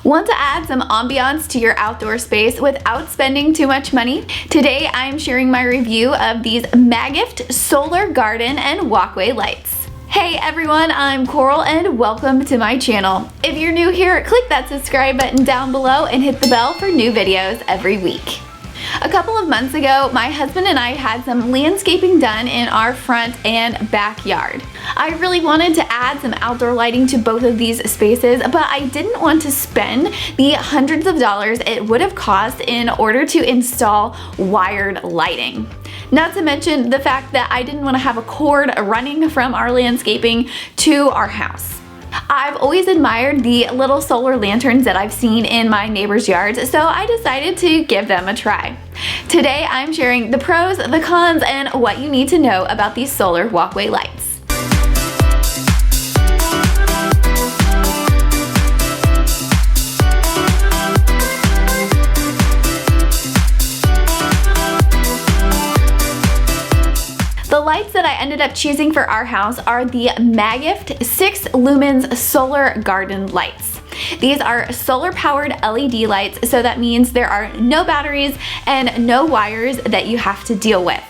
Want to add some ambiance to your outdoor space without spending too much money? Today I'm sharing my review of these Maggift solar garden and walkway lights. Hey everyone, I'm Coral and welcome to my channel. If you're new here, click that subscribe button down below and hit the bell for new videos every week. A couple of months ago, my husband and I had some landscaping done in our front and backyard. I really wanted to add some outdoor lighting to both of these spaces, but I didn't want to spend the hundreds of dollars it would have cost in order to install wired lighting. Not to mention the fact that I didn't want to have a cord running from our landscaping to our house. I've always admired the little solar lanterns that I've seen in my neighbors' yards, so I decided to give them a try. Today I'm sharing the pros, the cons, and what you need to know about these solar walkway lights. The lights that I ended up choosing for our house are the Maggift 6 lumens solar garden lights. These are solar powered LED lights, so that means there are no batteries and no wires that you have to deal with.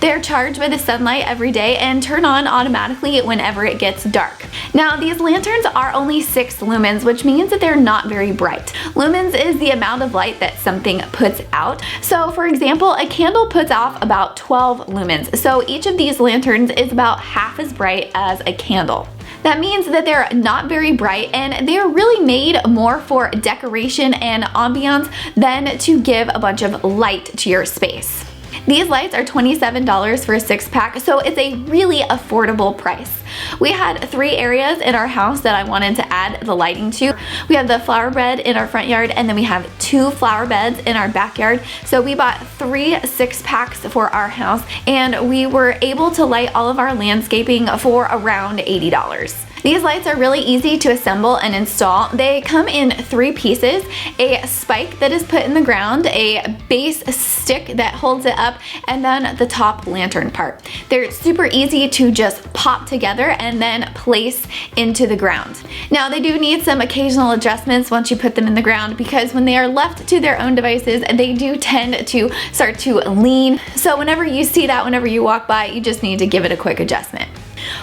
They're charged by the sunlight every day and turn on automatically whenever it gets dark. Now, these lanterns are only 6 lumens, which means that they're not very bright. Lumens is the amount of light that something puts out. So for example, a candle puts off about 12 lumens. So each of these lanterns is about half as bright as a candle. That means that they're not very bright and they're really made more for decoration and ambiance than to give a bunch of light to your space. These lights are $27 for a 6-pack, so it's a really affordable price. We had 3 areas in our house that I wanted to add the lighting to. We have the flower bed in our front yard, and then we have 2 flower beds in our backyard. So we bought 3 6-packs for our house, and we were able to light all of our landscaping for around $80. These lights are really easy to assemble and install. They come in 3 pieces: a spike that is put in the ground, a base stick that holds it up, and then the top lantern part. They're super easy to just pop together and then place into the ground. Now, they do need some occasional adjustments once you put them in the ground, because when they are left to their own devices, they do tend to start to lean. So whenever you see that, whenever you walk by, you just need to give it a quick adjustment.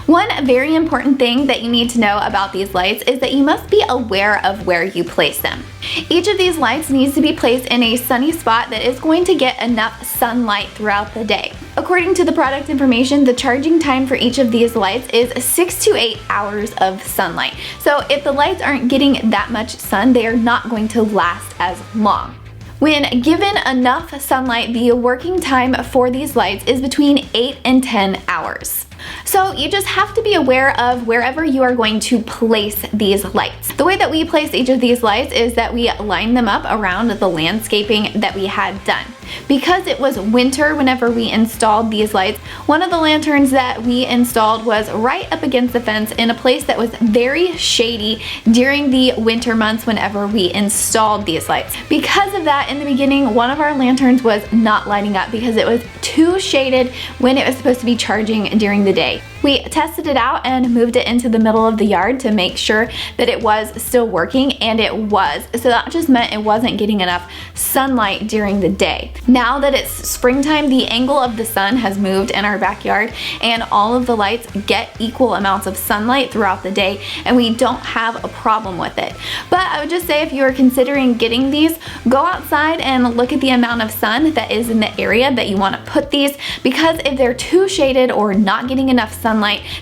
One very important thing that you need to know about these lights is that you must be aware of where you place them. Each of these lights needs to be placed in a sunny spot that is going to get enough sunlight throughout the day. According to the product information, the charging time for each of these lights is 6 to 8 hours of sunlight. So if the lights aren't getting that much sun, they are not going to last as long. When given enough sunlight, the working time for these lights is between 8 and 10 hours. So you just have to be aware of wherever you are going to place these lights. The way that we place each of these lights is that we line them up around the landscaping that we had done. Because it was winter whenever we installed these lights, one of the lanterns that we installed was right up against the fence in a place that was very shady during the winter months whenever we installed these lights. Because of that, in the beginning, one of our lanterns was not lighting up because it was too shaded when it was supposed to be charging during the day. We tested it out and moved it into the middle of the yard to make sure that it was still working, and it was. So that just meant it wasn't getting enough sunlight during the day. Now that it's springtime, the angle of the sun has moved in our backyard, and all of the lights get equal amounts of sunlight throughout the day, and we don't have a problem with it. But I would just say, if you are considering getting these, go outside and look at the amount of sun that is in the area that you want to put these, because if they're too shaded or not getting enough sunlight,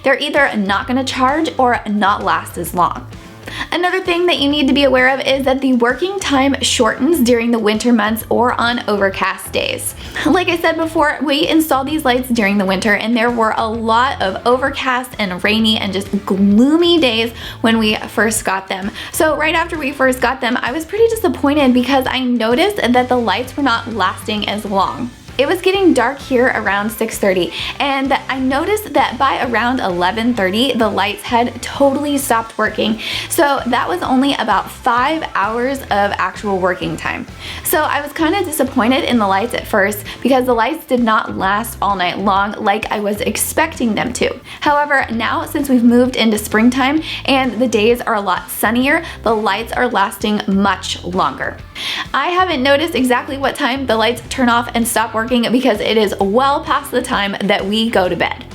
they're either not going to charge or not last as long. Another thing that you need to be aware of is that the working time shortens during the winter months or on overcast days. Like I said before, we installed these lights during the winter, and there were a lot of overcast and rainy and just gloomy days when we first got them. So right after we first got them, I was pretty disappointed because I noticed that the lights were not lasting as long. It was getting dark here around 6:30, and I noticed that by around 11:30, the lights had totally stopped working. So that was only about 5 hours of actual working time. So I was kind of disappointed in the lights at first because the lights did not last all night long like I was expecting them to. However, now since we've moved into springtime and the days are a lot sunnier, the lights are lasting much longer. I haven't noticed exactly what time the lights turn off and stop working because it is well past the time that we go to bed.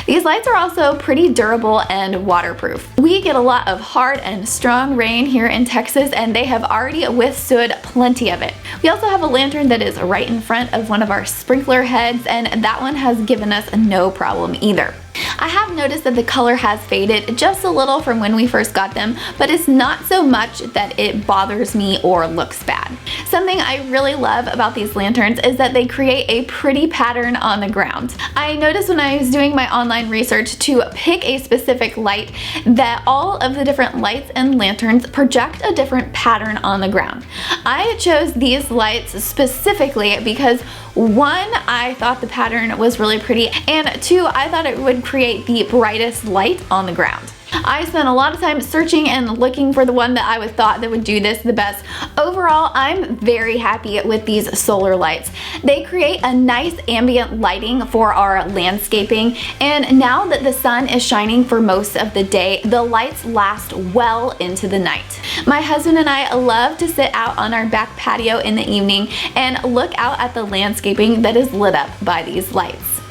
These lights are also pretty durable and waterproof. We get a lot of hard and strong rain here in Texas, and they have already withstood plenty of it. We also have a lantern that is right in front of one of our sprinkler heads, and that one has given us no problem either. I have noticed that the color has faded just a little from when we first got them, but it's not so much that it bothers me or looks bad. Something I really love about these lanterns is that they create a pretty pattern on the ground. I noticed when I was doing my online research to pick a specific light that all of the different lights and lanterns project a different pattern on the ground. I chose these lights specifically because 1, I thought the pattern was really pretty, and 2, I thought it would create the brightest light on the ground. I spent a lot of time searching and looking for the one that I thought that would do this the best. Overall, I'm very happy with these solar lights. They create a nice ambient lighting for our landscaping, and now that the sun is shining for most of the day, the lights last well into the night. My husband and I love to sit out on our back patio in the evening and look out at the landscaping that is lit up by these lights.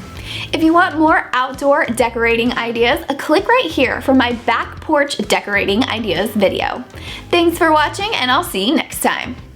If you want more outdoor decorating ideas, click right here for my back porch decorating ideas video. Thanks for watching, and I'll see you next time.